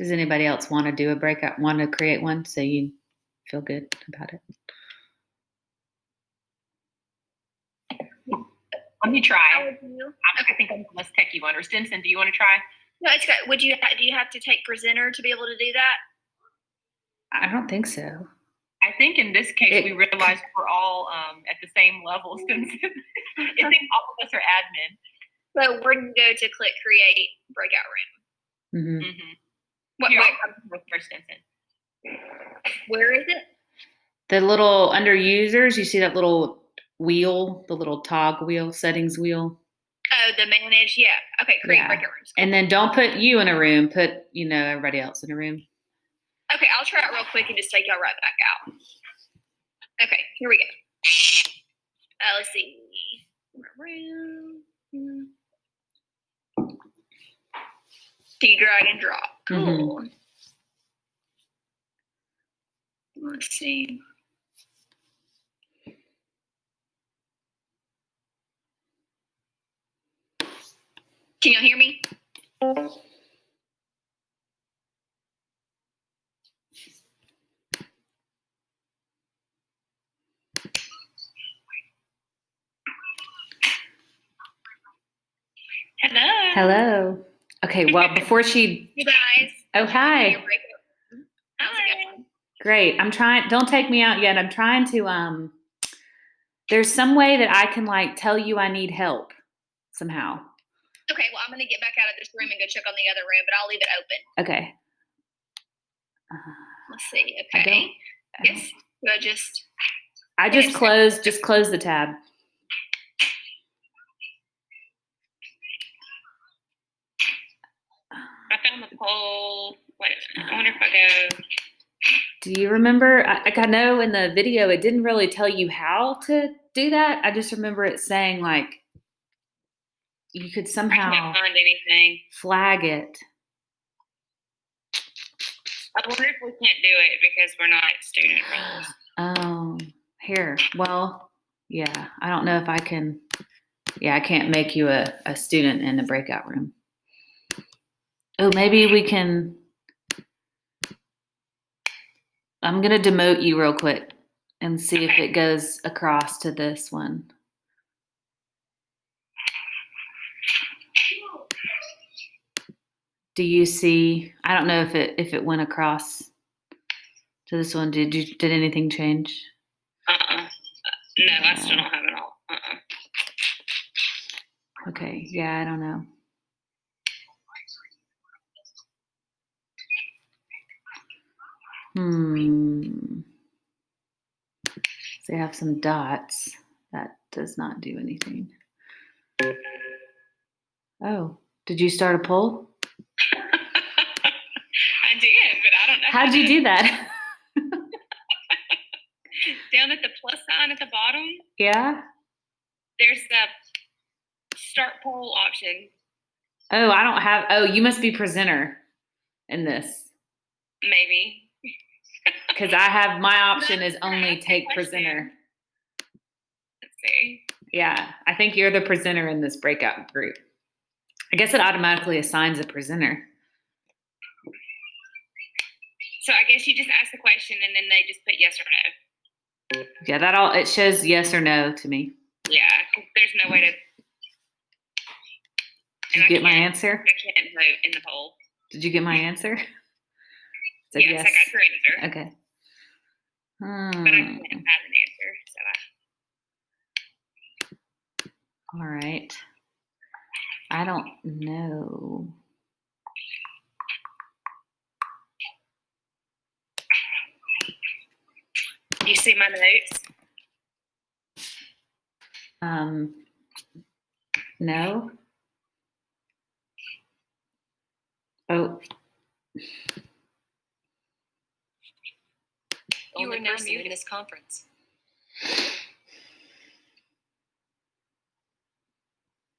Does anybody else want to do a breakout, want to create one so you feel good about it? Let me try. I think I'm the less techie one. Or Stinson, do you want to try? No, it's good. Do you have to take presenter to be able to do that? I don't think so. I think in this case we realized we're all at the same level. Stinson, I think all of us are admin. So we're gonna go to click create breakout room. Mm-hmm. Mm-hmm. Where Stinson? Where is it? The little under users, you see that little wheel, the little toggle wheel, settings wheel. Oh, the manage, yeah. Okay, create breakout rooms. And then don't put you in a room. Put everybody else in a room. Okay, I'll try it real quick and just take y'all right back out. Okay, here we go. Let's see. Room. Do drag and drop. Cool. Mm-hmm. Let's see. Can y'all hear me? Hello. Okay, well, before she... You guys. Oh, hi. How's it going? Great. I'm trying... Don't take me out yet. I'm trying to... There's some way that I can, tell you I need help somehow. Okay, well, I'm going to get back out of this room and go check on the other room, but I'll leave it open. Okay. Let's see. Okay. Yes. I just close the tab. I found the poll. Wait a minute. I wonder if I go. Do you remember? I know in the video it didn't really tell you how to do that. I just remember it saying you could somehow I can't find anything. Flag it. I wonder if we can't do it because we're not student roles. Oh, here. Well, yeah. I don't know if I can. Yeah, I can't make you a student in a breakout room. Oh, maybe we can. I'm going to demote you real quick and see if it goes across to this one. Do you see? I don't know if it went across to this one. Did anything change? No, I still don't have it all. Okay. Yeah, I don't know. So they have some dots. That does not do anything. Oh, did you start a poll? I did, but I don't know. How'd you do that? Down at the plus sign at the bottom. Yeah. There's the start poll option. Oh, I don't have. Oh, you must be presenter in this. Maybe. Because I have my option is only take presenter. Let's see. Yeah, I think you're the presenter in this breakout group. I guess it automatically assigns a presenter. So I guess you just ask the question and then they just put yes or no. Yeah, it shows yes or no to me. Yeah, there's no way to. Did you get my answer? I can't vote in the poll. Did you get my answer? Yes, I got your answer. Okay. But I can't have an answer. All right. I don't know. You see my notes? No. Oh. You are now muted this conference.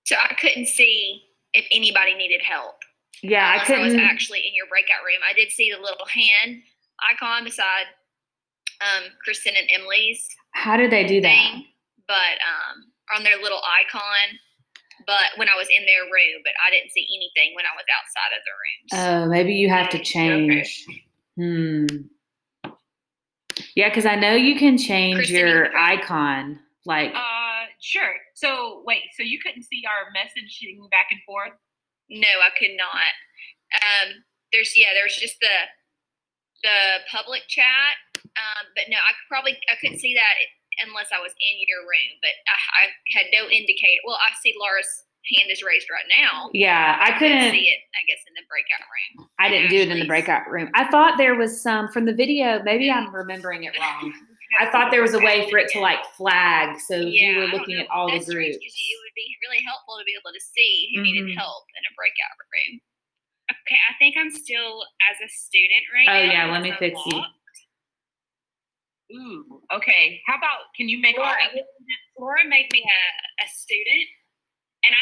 So I couldn't see if anybody needed help. Yeah, I couldn't. I was actually in your breakout room. I did see the little hand icon beside Kristen and Emily's. How did they do that? But on their little icon, but when I was in their room, but I didn't see anything when I was outside of the rooms. Oh, maybe you have to change. Yeah, because I know you can change Kristen, your you can- icon. Like, Sure. So wait, so you couldn't see our messaging back and forth? No, I could not. There's just the public chat, but no, I couldn't see that unless I was in your room. But I had no indicator. Well, I see Laura's hand is raised right now. yeah, I couldn't see it. I guess in the breakout room. I didn't do it in the Ashley's. breakout room. I thought there was some from the video. Maybe I'm remembering it wrong. I thought there was a way for it to like flag. So if you were I don't looking know. at all That's the groups. strange 'cause it would be really helpful to be able to see who needed Mhm. help in a breakout room. Okay, I think I'm still as a student right now. Oh yeah, let me because fix I'm you. locked. Ooh, okay. How about, can you make all Laura made me a student, and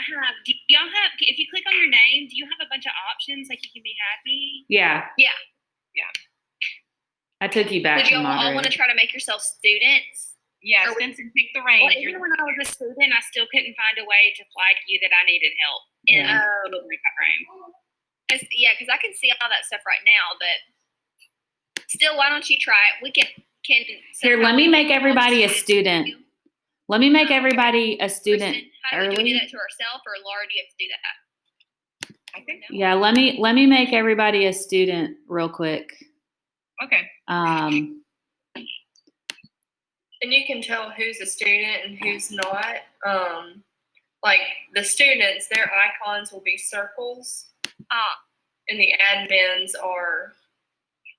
do y'all have, if you click on your name, do you have a bunch of options, like you can be happy? Yeah. Yeah. I took you back Did to y'all all want to moderator. try to make yourself students? Yeah, Or we- Stinson, take the Well, reins. even when I was a student, I still couldn't find a way to flag you that I needed help in Yeah. the breakout room. Because I can see all that stuff right now, but still, why don't you try it? We can Here, let me make everybody a student. Let me make everybody a student Kristen, how do we early. do that to ourselves, or Laura, do you have to do that? I think, Yeah, let me make everybody a student real quick. okay. And you can tell who's a student and who's not. Like the students, their icons will be circles, and the admins are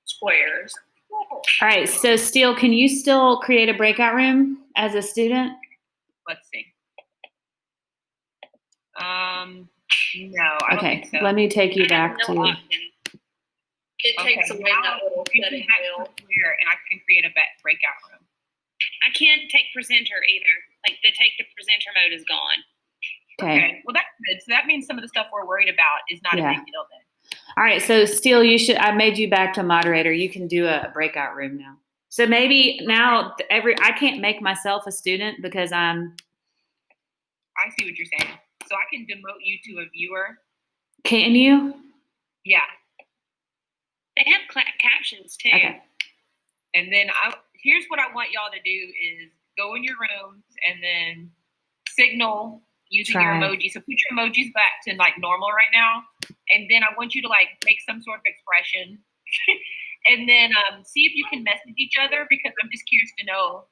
squares. All right, so Steele, can you still create a breakout room as a student? Let's see. No, I don't Okay, think so. let me take you I have back no to. option. It takes away now that little you can setting back wheel. to where, and I can create a breakout room. I can't take presenter either. Like the presenter mode is gone. Okay. Well, that's good. So that means some of the stuff we're worried about is not Yeah. a big deal then. All right, so Steele, I made you back to moderator. You can do a breakout room now. So maybe now I can't make myself a student because I see what you're saying. So I can demote you to a viewer. can you? Yeah. They have captions too. Okay. And then here's what I want y'all to do is go in your rooms and then signal using your Try. emoji. So put your emojis back to like normal right now. And then I want you to like make some sort of expression. And then see if you can message each other because I'm just curious to know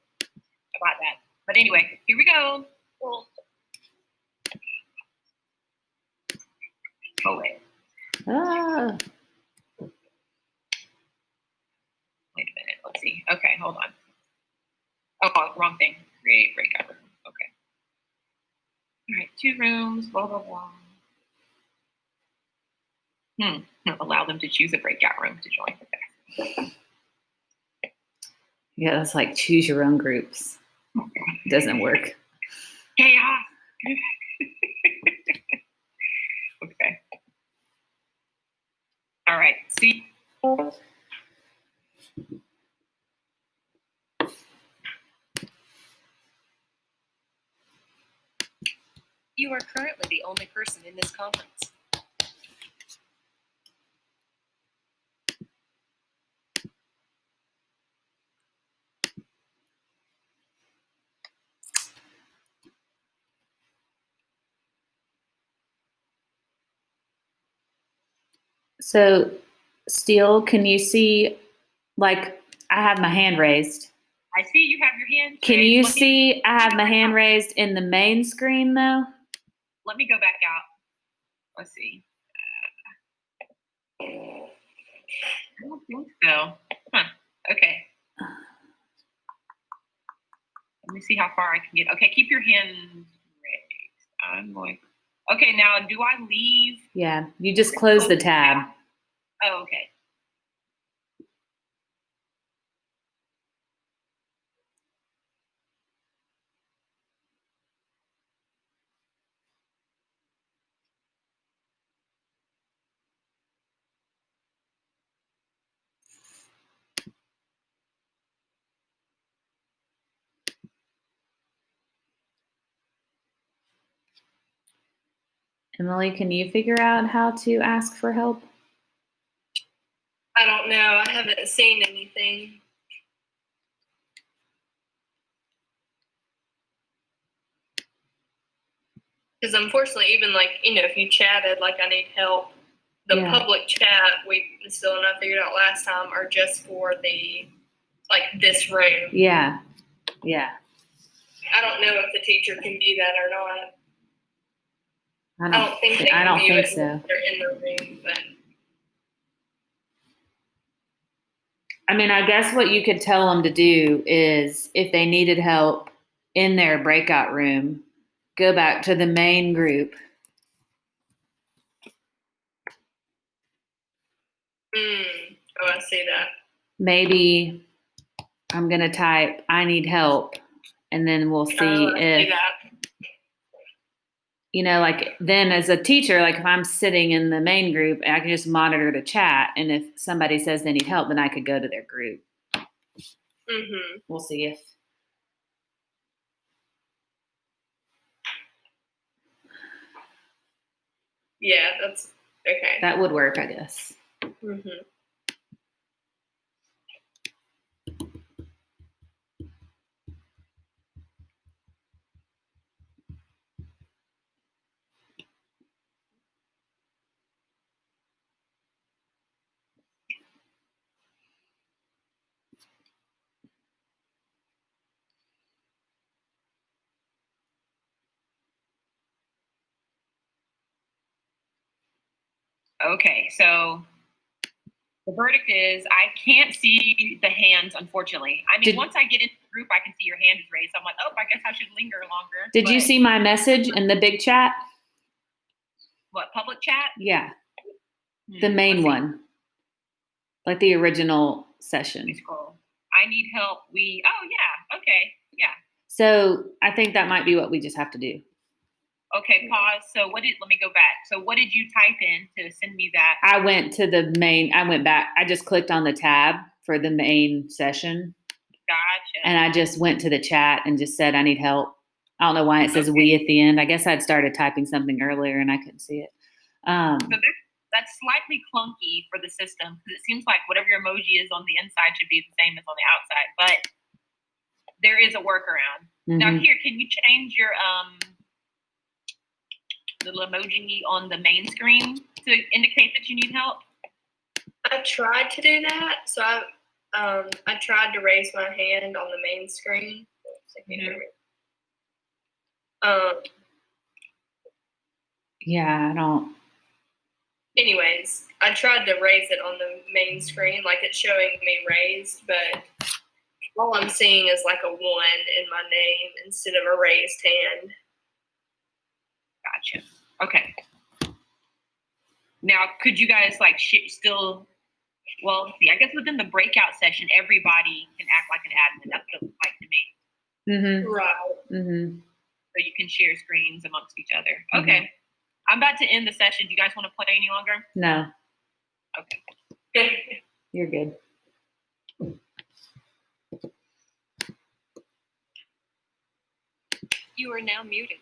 about that. But anyway, here we go. Well, Oh wait. Ah, Wait a minute. Let's see. Okay, hold on. Oh, wrong thing. Create breakout room. Okay. All right, 2 rooms, blah, blah, blah. Allow them to choose a breakout room to join. Okay. yeah, that's like choose your own groups. It doesn't work. Chaos. Okay. All right. See. You are currently the only person in this conference. So, Steele, can you see? Like, I have my hand raised. I see you have your hand. Can raised. you Let me- see? I have my hand raised in the main screen though. Let me go back out. Let's see. I don't think so. Huh. Okay. Let me see how far I can get. Okay, keep your hands raised. I'm going. Okay, now do I leave? Yeah, you just close the tab. Oh, okay. Emily, can you figure out how to ask for help? I don't know. I haven't seen anything. Because unfortunately, even like, if you chatted, like, I need help, the Yeah. public chat, we still not figured out last time, are just for this room. Yeah. Yeah. I don't know if the teacher can do that or not. I I don't think they I can don't do think it so. when they're in the room, but I mean, I guess what you could tell them to do is if they needed help in their breakout room, go back to the main group. oh, I see that. Maybe I'm going to type, I need help. And then we'll see Oh, I see if, that. like then as a teacher, like if I'm sitting in the main group, I can just monitor the chat. And if somebody says they need help, then I could go to their group. Mm-hmm. We'll see if. Yeah, that's okay. That would work, I guess. Mm-hmm. Okay, so the verdict is I can't see the hands, unfortunately. I mean, once I get into the group, I can see your hand is raised. I'm like, oh, I guess I should linger longer. Did you But see my message in the big chat? what, public chat? Yeah, the main Let's see. one. Like the original Let session. me scroll. I need help. Oh, yeah. Okay. Yeah. So I think that might be what we just have to do. Okay, pause. So let me go back. So what did you type in to send me that? I went back. I just clicked on the tab for the main session. Gotcha. And I just went to the chat and just said, I need help. I don't know why it says we at the end. I guess I'd started typing something earlier and I couldn't see it. So that's slightly clunky for the system because it seems like whatever your emoji is on the inside should be the same as on the outside, but there is a workaround. Now Mhm. here, can you change your the emoji on the main screen to indicate that you need help? I tried to do that, so I tried to raise my hand on the main screen. Yeah, I don't. Anyways, I tried to raise it on the main screen, like it's showing me raised, but all I'm seeing is like a 1 in my name instead of a raised hand. Gotcha. Okay. Now, could you guys still? Well, see, I guess within the breakout session, everybody can act like an admin. That's what it looks like to me. Mm-hmm. Right. Mm-hmm. So you can share screens amongst each other. Okay. I'm about to end the session. Do you guys want to play any longer? No, Okay. you're good. You are now muted.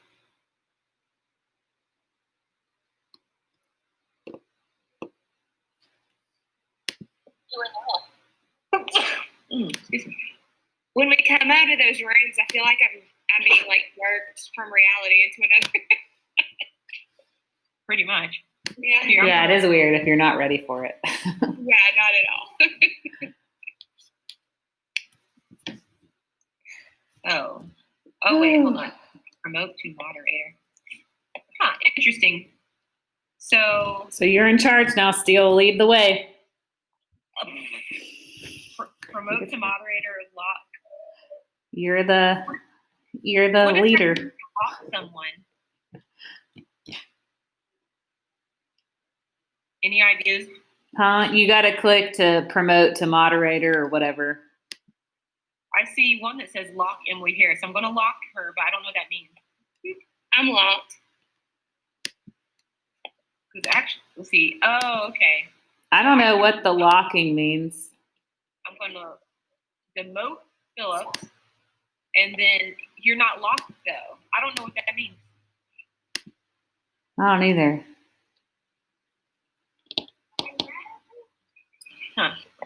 Excuse me. When we come out of those rooms, I feel like I'm being jerked from reality into another. Pretty much. Yeah. Yeah, it is weird if you're not ready for it. Yeah, not at all. Oh, wait, hold on. Promote to moderator. Huh, interesting. So you're in charge now, Steele. Lead the way. Promote to moderator is lock. You're the What is leader. that? Lock someone. Any ideas? Huh? You got to click to promote to moderator or whatever. I see one that says lock Emily Harris. I'm going to lock her, but I don't know what that means. I'm locked. Because actually, let's see. Oh, okay. I don't know what the locking means. I'm going to demote Phillips, and then you're not locked though. I don't know what that means. I don't either.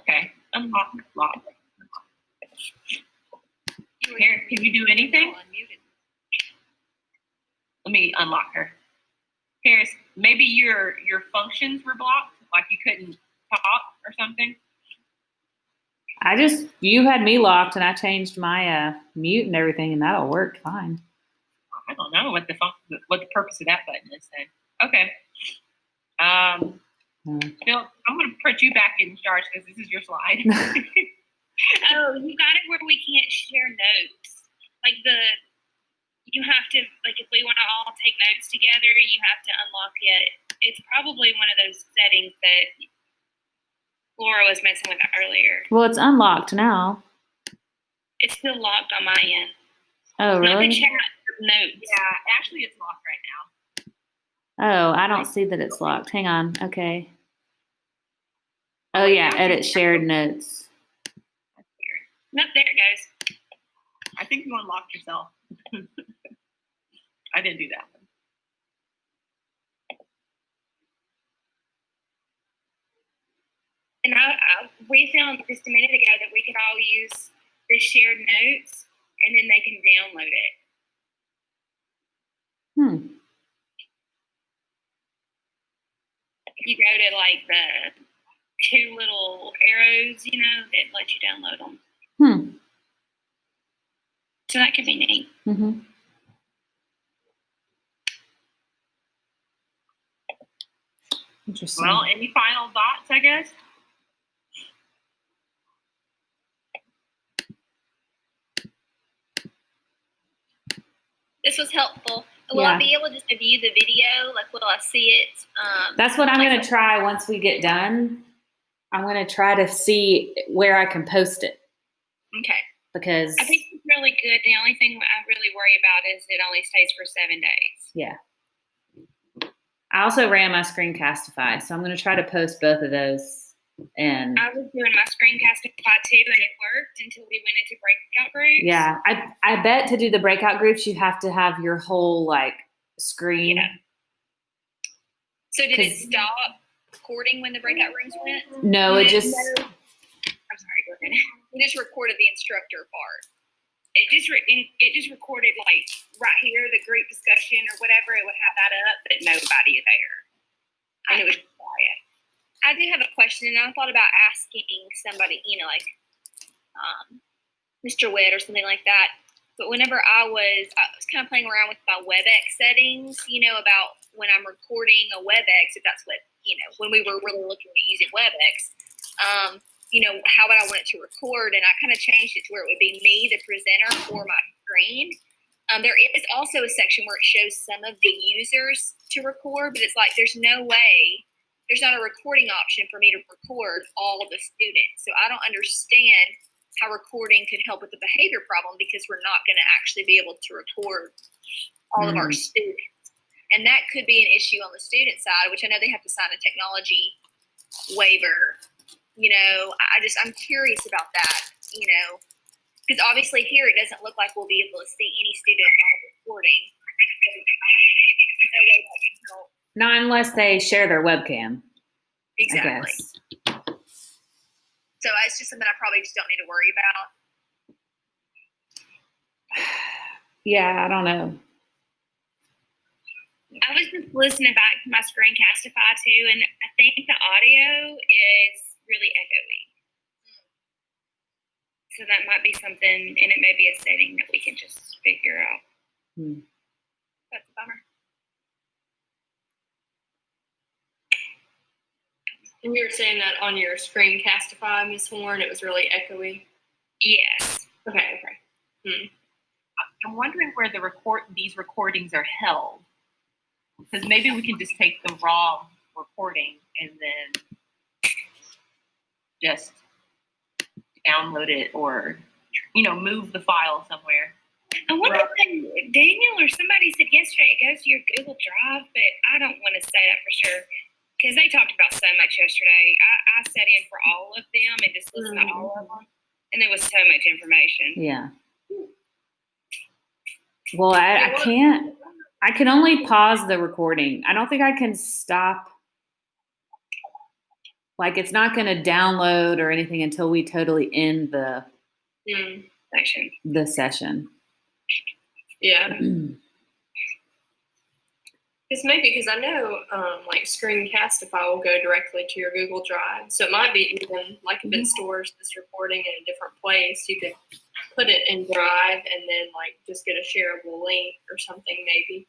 Okay. Unlock, lock. Here, can you do anything? Let me unlock her. Harris, maybe your functions were blocked, like you couldn't talk or something. You had me locked and I changed my mute and everything and that'll work fine. I don't know what the purpose of that button is then. Okay. Phil, I'm gonna put you back in charge because this is your slide. Oh, you got it where we can't share notes. Like you have to, like if we want to all take notes together, you have to unlock it. It's probably one of those settings that Laura was messing with earlier. Well, it's unlocked now. It's still locked on my end. Oh, Not the really? chat, notes. Yeah, actually it's locked right now. Oh, I don't see that it's locked. Hang on. Okay. Oh, yeah. Edit shared notes. That's weird. Nope, there it goes. I think you unlocked yourself. I didn't do that one. And we found just a minute ago that we could all use the shared notes and then they can download it. If you go to like the 2 little arrows, that let you download them. So that could be neat. Mm-hmm. Interesting. Well, any final thoughts, I guess? This was helpful. Will I be able just to view the video? Like, will I see it? That's what I'm going to try once we get done. I'm going to try to see where I can post it. Okay. Because I think it's really good. The only thing I really worry about is it only stays for 7 days. Yeah. I also ran my Screencastify, so I'm going to try to post both of those. And I was doing my Screencastify too, and it worked until we went into breakout groups. yeah, I bet to do the breakout groups, you have to have your whole screen. Yeah. So did it stop recording when the breakout rooms went? No, it just. I'm sorry, go ahead. You just recorded the instructor part. It just recorded right here, the group discussion or whatever. It would have that up, but nobody there, and it was quiet. I did have a question, and I thought about asking somebody, Mr. Witt or something like that. But whenever I was kind of playing around with my WebEx settings, about when I'm recording a WebEx, if that's what, when we were really looking at using WebEx, how would I want it to record? And I kind of changed it to where it would be me, the presenter, for my screen. There is also a section where it shows some of the users to record, but it's like there's no way. There's not a recording option for me to record all of the students. So I don't understand how recording could help with the behavior problem because we're not going to actually be able to record all of our students. And that could be an issue on the student side, which I know they have to sign a technology waiver. I'm curious about that, because obviously here it doesn't look like we'll be able to see any students on recording. Not unless they share their webcam. Exactly. I guess. So it's just something I probably just don't need to worry about. Yeah, I don't know. I was just listening back to my Screencastify too, and I think the audio is really echoey. So that might be something, and it may be a setting that we can just figure out. That's a bummer. And you were saying that on your Screencastify, Ms. Horn, it was really echoey. Yes. Okay. I'm wondering where these recordings are held. Because maybe we can just take the raw recording and then just download it or, move the file somewhere. I wonder if Daniel or somebody said yesterday it goes to your Google Drive, but I don't want to say that for sure. Because they talked about so much yesterday. I sat in for all of them and just listened to all of them. And there was so much information. Yeah. Well, I can't. I can only pause the recording. I don't think I can stop. Like it's not going to download or anything until we totally end the Section. the session. Yeah. Because I know like Screencastify will go directly to your Google Drive. So it might be even like if it stores this recording in a different place, you could put it in Drive and then like just get a shareable link or something maybe.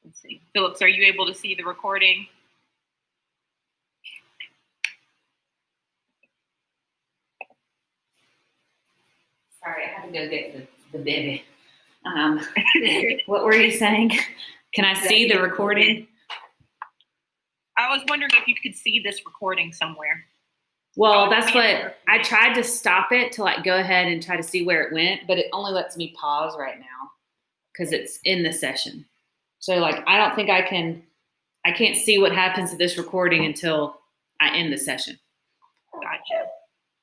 Let's see. Phillips, are you able to see the recording? Sorry, I had to go get the baby. What were you saying? Can I see the recording? I was wondering if you could see this recording somewhere. Well, that's what I tried to stop it to like go ahead and try to see where it went, but it only lets me pause right now because it's in the session. So like I don't think I can't see what happens to this recording until I end the session. Gotcha.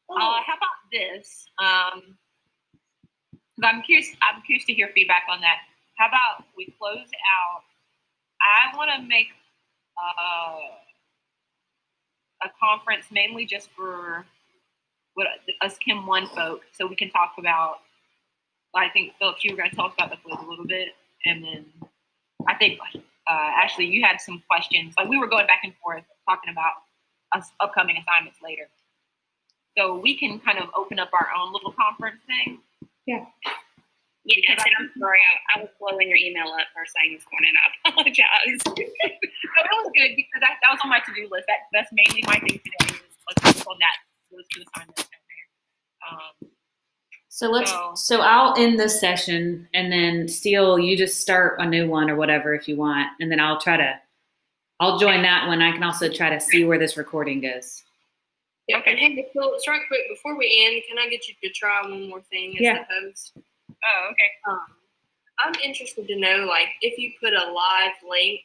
How about this? 'Cause I'm curious to hear feedback on that. How about we close out? I want to make a conference mainly just for us Chem 1 folk, so we can talk about. I think Phillips, you were going to talk about the quiz a little bit, and then I think Ashley, you had some questions. Like we were going back and forth talking about us upcoming assignments later, so we can kind of open up our own little conference thing. Yeah. Yeah, and I'm sorry, I was blowing your email up first thing this morning. I apologize. No, it was good because that was on my to-do list. That's mainly my thing today. Let's focus on that. Those two assignments down there. So I'll end this session and then Steele, you just start a new one or whatever if you want, and then I'll join that one. I can also try to see where this recording goes. Yeah. Okay. And hey, Phillips, right quick before we end, can I get you to try one more thing as the host? Oh, okay. I'm interested to know, like, if you put a live link,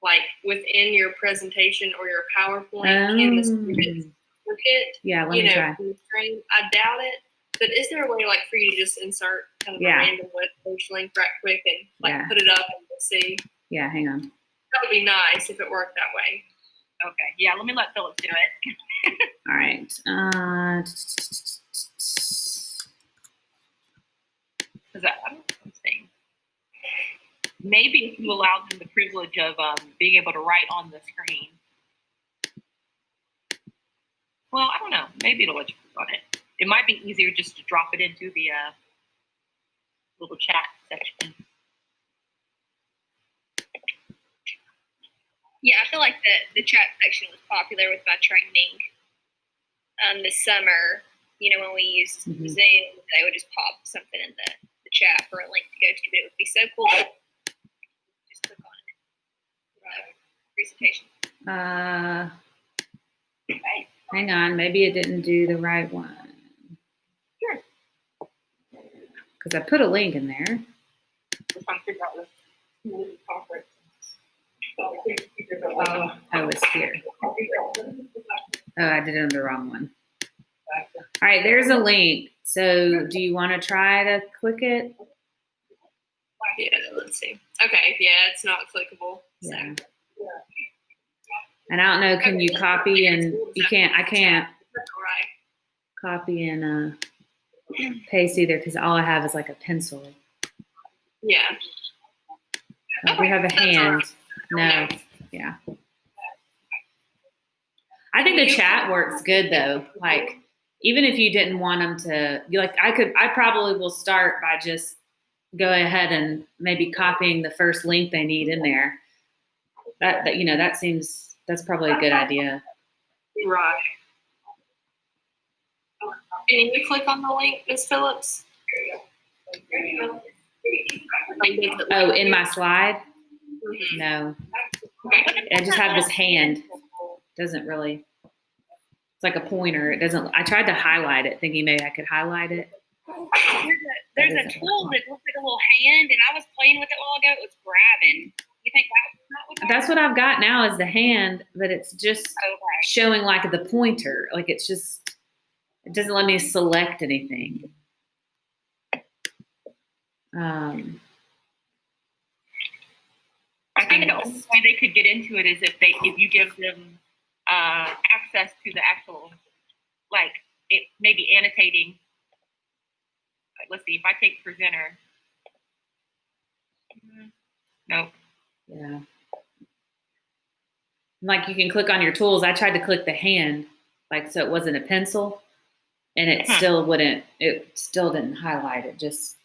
like, within your presentation or your PowerPoint, can the students look it? Yeah, let me try. From the screen? I doubt it. But is there a way, like, for you to just insert kind of a random web page link right quick and, like, put it up and see? Yeah, hang on. That would be nice if it worked that way. Okay. Yeah, let me let Phillips do it. All right. Because I'm saying maybe if you allow them the privilege of being able to write on the screen. Well, I don't know. Maybe it'll let you click on it. It might be easier just to drop it into the little chat section. Yeah, I feel like the chat section was popular with my training this summer. You know, when we used Zoom, they would just pop something in the chat for a link to go to, but it would be so cool. Just click on it. Presentation. Hang on, maybe it didn't do the right one. Sure. Because I put a link in there. We're trying to figure out this conference. Oh, it's here. Oh, I did it on the wrong one. All right, there's a link. So do you want to try to click it? Yeah, let's see. Okay, yeah, it's not clickable. Yeah. And I don't know, can you copy and you can't, I can't copy and paste either because all I have is like a pencil. Yeah. We have a hand. No. Yeah. I think the chat works good though. Like, even if you didn't want them to, I probably will start by just go ahead and maybe copying the first link they need in there. That's probably a good idea. Right. Can you click on the link, Ms. Phillips? Oh, in my slide? Mm-hmm. No. I just have this hand. Doesn't really. It's like a pointer. It doesn't. I tried to highlight it, thinking maybe I could highlight it. There's a doesn't tool work. that looks like a little hand, and I was playing with it a while ago. It was grabbing. You think that's not what That's what I've got now is the hand, but it's just Okay. showing like the pointer. Like it's just, it doesn't let me select anything. I think the only way they could get into it is if you give them access to the actual, like it maybe annotating. Let's see if I take presenter. Nope. Yeah. Like you can click on your tools. I tried to click the hand, like so it wasn't a pencil, and it still wouldn't. It still didn't highlight. It just,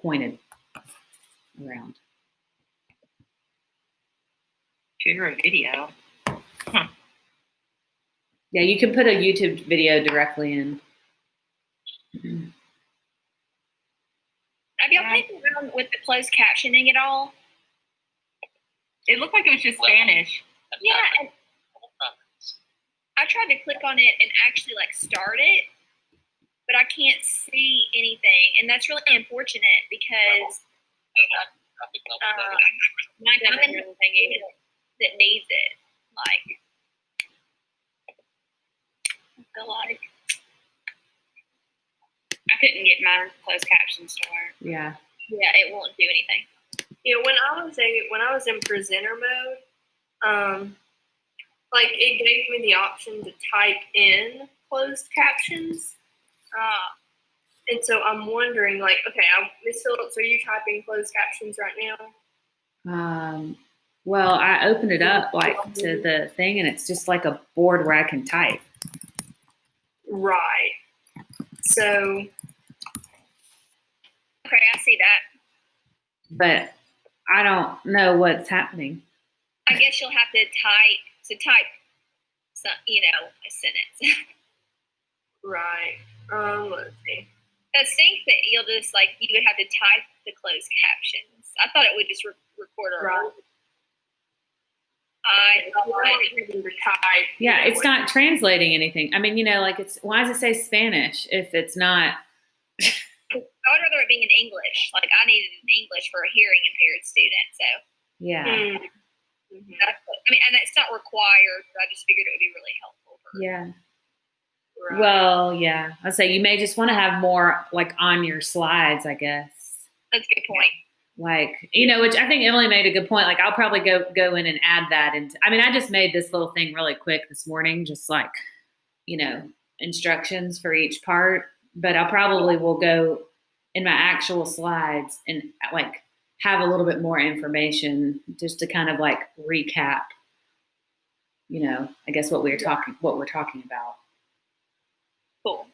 pointed around. Share a video. Yeah, you can put a YouTube video directly in. Have y'all played around with the closed captioning at all? It looked like it was just Spanish. Yeah, and I tried to click on it and actually like start it, but I can't see anything, and that's really unfortunate because mine doesn't do anything even that needs it. Like, I feel like I couldn't get my closed captions to work. Yeah. it won't do anything. Yeah, when I was in presenter mode, like it gave me the option to type in closed captions. And so I'm wondering, like, okay, Ms. Phillips, are you typing closed captions right now? Well, I opened it up like to the thing, and it's just like a board where I can type. Right. So, Okay, I see that. But I don't know what's happening. I guess you'll have to type some, a sentence. right. Let's see. That stinks that you would have to type the closed captions. I thought it would just record our Right. Yeah, it's not translating anything. I mean, like why does it say Spanish if it's not? I would rather it being in English. Like I needed an English for a hearing impaired student, so Yeah. Mm-hmm. and it's not required, but I just figured it would be really helpful for Yeah. Right. Well, yeah. I'd say you may just want to have more like on your slides, I guess. That's a good point. Like, which I think Emily made a good point. Like I'll probably go in and add that into, I just made this little thing really quick this morning, just like, instructions for each part, but I probably will go in my actual slides and like have a little bit more information just to kind of like recap, I guess what we're talking about. Cool.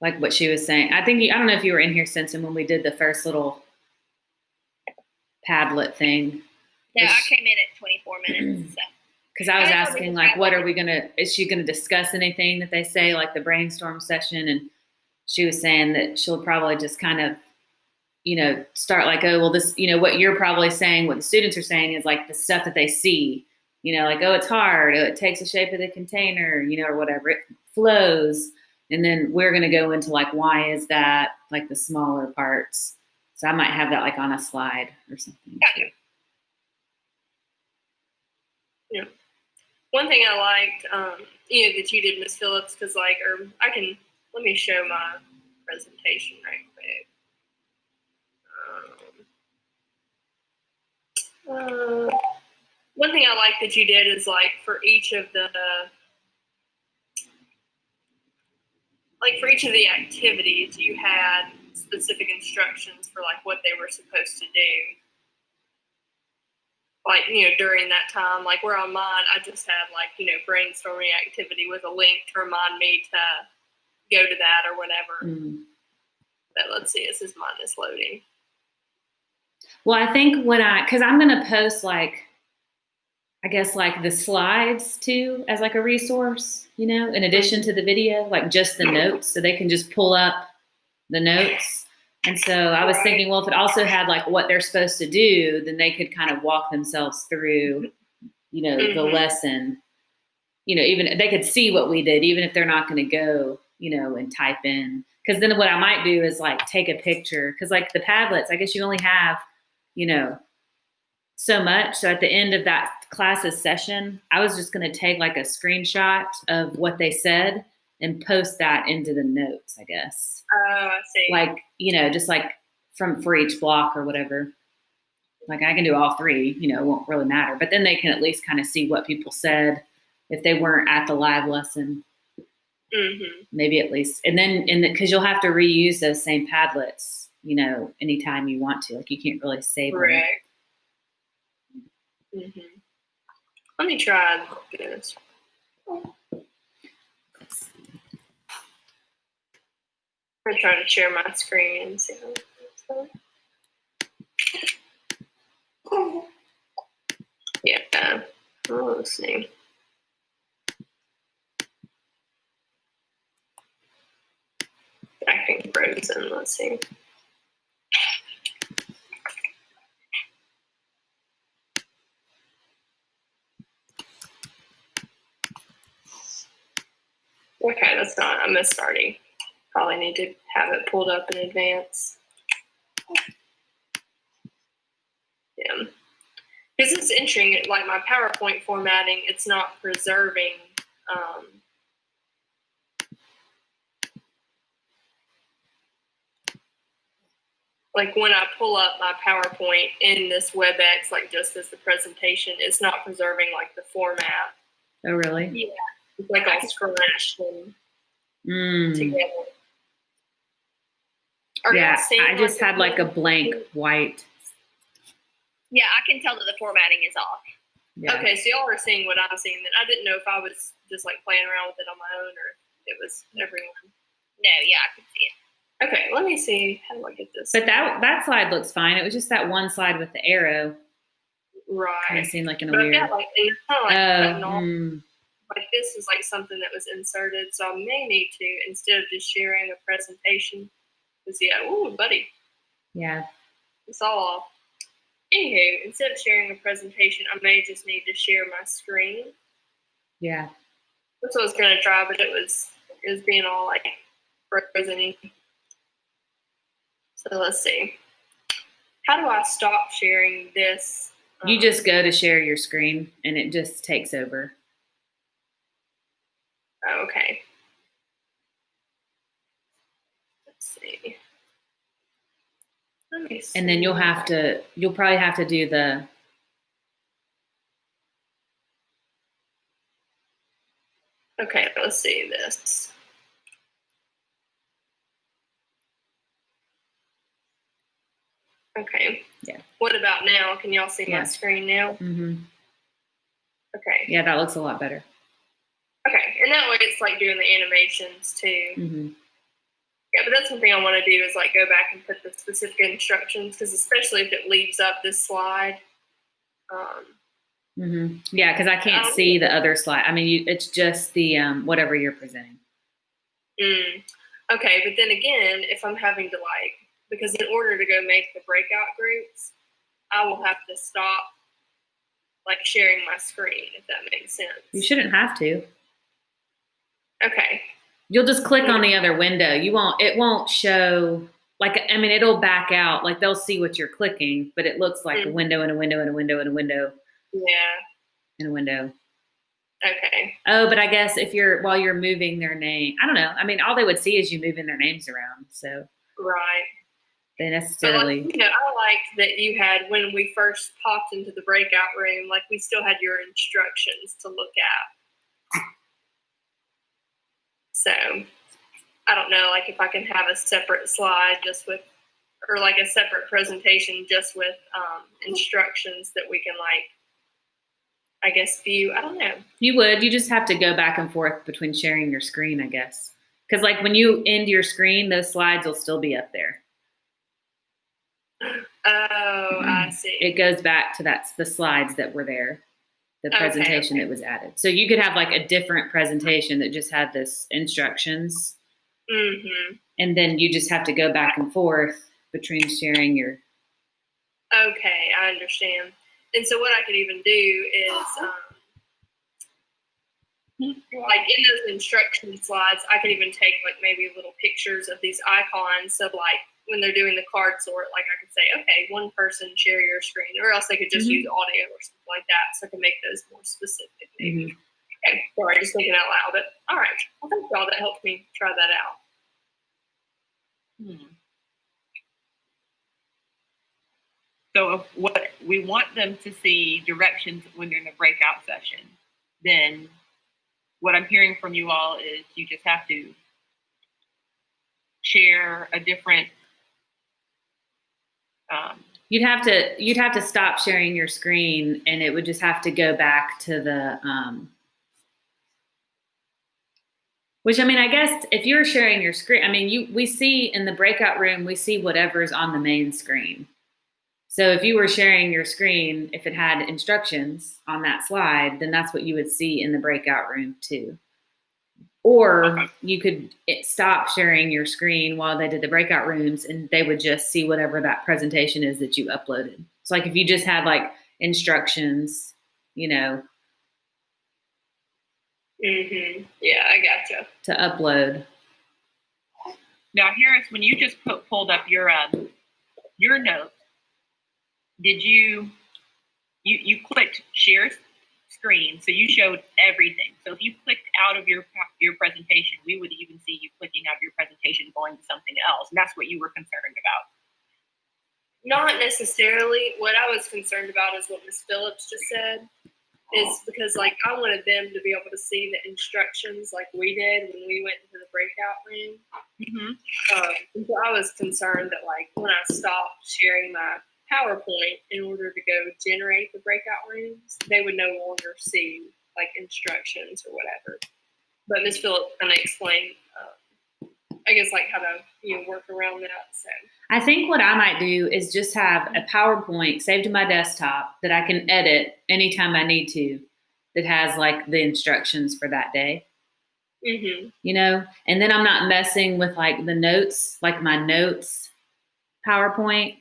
Like what she was saying. I don't know if you were in here, Simpson, when we did the first little Padlet thing. No, I came in at 24 minutes. So. Because I was asking, like, is she going to discuss anything that they say, like the brainstorm session? And she was saying that she'll probably just kind of, start like, oh, well, this, what you're probably saying, what the students are saying is like the stuff that they see, like, oh, it's hard. Oh, it takes the shape of the container, or whatever. It flows. And then we're going to go into like, why is that, like the smaller parts. So I might have that like on a slide or something. Gotcha. Yeah. One thing I liked, that you did, Miss Phillips, because let me show my presentation right quick. One thing I like that you did is like for each of the activities, you had specific instructions for like what they were supposed to do. Like, during that time, like where on mine, I just had like, brainstorming activity with a link to remind me to go to that or whatever. Mm. But let's see, this is mine is loading. Well, I think because I'm going to post like, I guess like the slides too, as like a resource, in addition to the video, like just the notes, so they can just pull up the notes. And so I was thinking, well, if it also had like what they're supposed to do, then they could kind of walk themselves through, the lesson, even they could see what we did, even if they're not going to go, and type in. Because then what I might do is like take a picture. Because like the Padlets, I guess you only have, so much. So at the end of that class's session, I was just going to take like a screenshot of what they said and post that into the notes, I guess. Oh, I see. Like, just like for each block or whatever. Like I can do all three, it won't really matter. But then they can at least kind of see what people said if they weren't at the live lesson. Mm-hmm. Maybe at least. And then, because you'll have to reuse those same Padlets, anytime you want to. Like you can't really save them. Correct. Mm-hmm. Let me try this. I'm trying to share my screen and see how it goes. Yeah. Oh, let's see. Acting frozen. Let's see. Okay, that's not. I missed already. Probably need to have it pulled up in advance. Yeah. Because it's interesting, like my PowerPoint formatting, it's not preserving. Like when I pull up my PowerPoint in this WebEx, like just as the presentation, it's not preserving like the format. Oh, really? Yeah. It's like all scratched and together. Yeah, I just had like a blank white. Yeah, I can tell that the formatting is off. Yeah. Okay, so y'all are seeing what I'm seeing. Then I didn't know if I was just like playing around with it on my own or if it was everyone. No, yeah, I can see it. Okay, let me see. How do I get this? But that slide looks fine. It was just that one slide with the arrow. Kind Right. of seemed like in a But weird. yeah, like, it's kind of like that normal. Mm, Like this is like something that was inserted, so I may need to, instead of just sharing a presentation, because yeah, ooh, buddy, yeah. it's all off. Anywho, instead of sharing a presentation, I may just need to share my screen. Yeah. That's what I was gonna try, but it was being all like frozen-y. So let's see. How do I stop sharing this? You just go to share your screen and it just takes over. Oh, okay. Let's see. Let me see. And then you'll probably have to do the. Okay, let's see this. Okay. Yeah. What about now? Can y'all see Yeah. my screen now? Mm-hmm. Okay. Yeah, that looks a lot better. Okay, and that way it's like doing the animations too. Mm-hmm. Yeah, but that's something I want to do is like go back and put the specific instructions, because especially if it leaves up this slide. Mm-hmm. Yeah, because I can't see the other slide. I mean, it's just the whatever you're presenting. Okay, but then again, if I'm having to because in order to go make the breakout groups, I will have to stop sharing my screen, if that makes sense. You shouldn't have to. Okay. You'll just click on the other window. It won't show, it'll back out. Like they'll see what you're clicking, but it looks like a window and a window and a window and a window. Yeah. And a window. Okay. Oh, but I guess while you're moving their name, I don't know. I mean, all they would see is you moving their names around. So. Right. They necessarily. But I liked that you had, when we first popped into the breakout room, we still had your instructions to look at. So, I don't know, if I can have a separate slide just with, or a separate presentation just with instructions that we can I guess view. I don't know. You just have to go back and forth between sharing your screen, I guess. Because when you end your screen, those slides will still be up there. Oh, I see. It goes back to the slides that were there, the presentation that was added. So you could have a different presentation that just had this instructions. Mm-hmm. And then you just have to go back and forth between sharing your. Okay, I understand. And so what I could even do is Like in those instruction slides, I could even take like maybe little pictures of these icons. So like when they're doing the card sort, like I could say, okay, one person share your screen, or else they could just use audio or something like that. So I can make those more specific. Maybe. Okay, sorry, just thinking out loud. But all right, well, thank y'all. That helped me try that out. So if what we want them to see directions when they're in the breakout session, then what I'm hearing from you all is you just have to share a different. You'd have to stop sharing your screen, and it would just have to go back to the. Which, I mean, I guess if you're sharing your screen, I mean, we see in the breakout room, we see whatever's on the main screen. So if you were sharing your screen, if it had instructions on that slide, then that's what you would see in the breakout room too. Or you could stop sharing your screen while they did the breakout rooms, and they would just see whatever that presentation is that you uploaded. So like if you just had like instructions, you know. Yeah, I gotcha. To upload. Now, Harris, when you just pulled up your notes, did you clicked share screen, so you showed everything. So if you clicked out of your presentation, we would even see you clicking out of your presentation going to something else, and that's what you were concerned about. Not necessarily. What I was concerned about is what Ms. Phillips just said. Is because like I wanted them to be able to see the instructions like we did when we went into the breakout room. So I was concerned that like when I stopped sharing my PowerPoint in order to go generate the breakout rooms, they would no longer see like instructions or whatever. But Ms. Phillips kind of explained, I guess, like how to work around that. So I think what I might do is just have a PowerPoint saved to my desktop that I can edit anytime I need to, that has like the instructions for that day. You know, and then I'm not messing with like the notes, like my notes PowerPoint.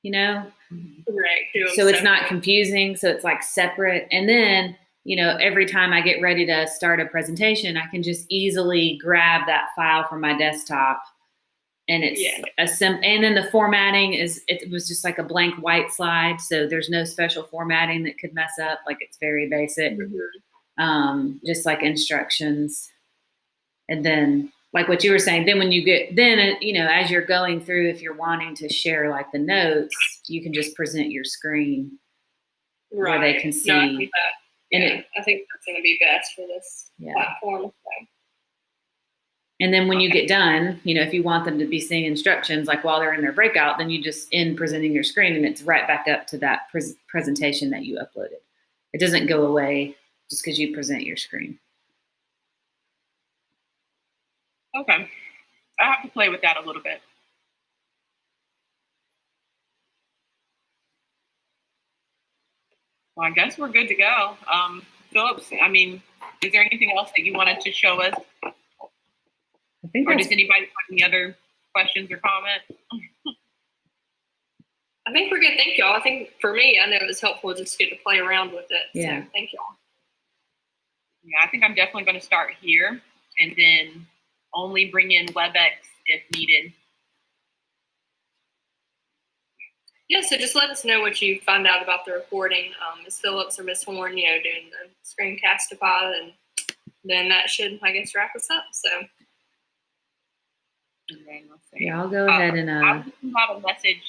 You know, right. So it's not confusing. So it's like separate, and then, you know, every time I get ready to start a presentation, I can just easily grab that file from my desktop, and it's and then the formatting it was just like a blank white slide. So there's no special formatting that could mess up. Like it's very basic, just like instructions. And then like what you were saying, then when you get, then, you know, as you're going through, if you're wanting to share like the notes, you can just present your screen where they can see. No, I think that, I think that's going to be best for this platform. So. And then when you get done, you know, if you want them to be seeing instructions, like while they're in their breakout, then you just end presenting your screen and it's right back up to that presentation that you uploaded. It doesn't go away just because you present your screen. Okay. I have to play with that a little bit. Well, I guess we're good to go. Phillips, I mean, is there anything else that you wanted to show us? Or does anybody have any other questions or comments? I think we're good. Thank y'all. I think for me, I know it was helpful just to get to play around with it. Yeah. So thank y'all. Yeah, I think I'm definitely going to start here and then only bring in WebEx if needed. Yeah, so just let us know what you find out about the recording. Ms. Phillips or Ms. Horn, you know, doing the Screencastify, and then that should, I guess, wrap us up. So. And then let's see. Yeah, I'll go ahead and I'll have a message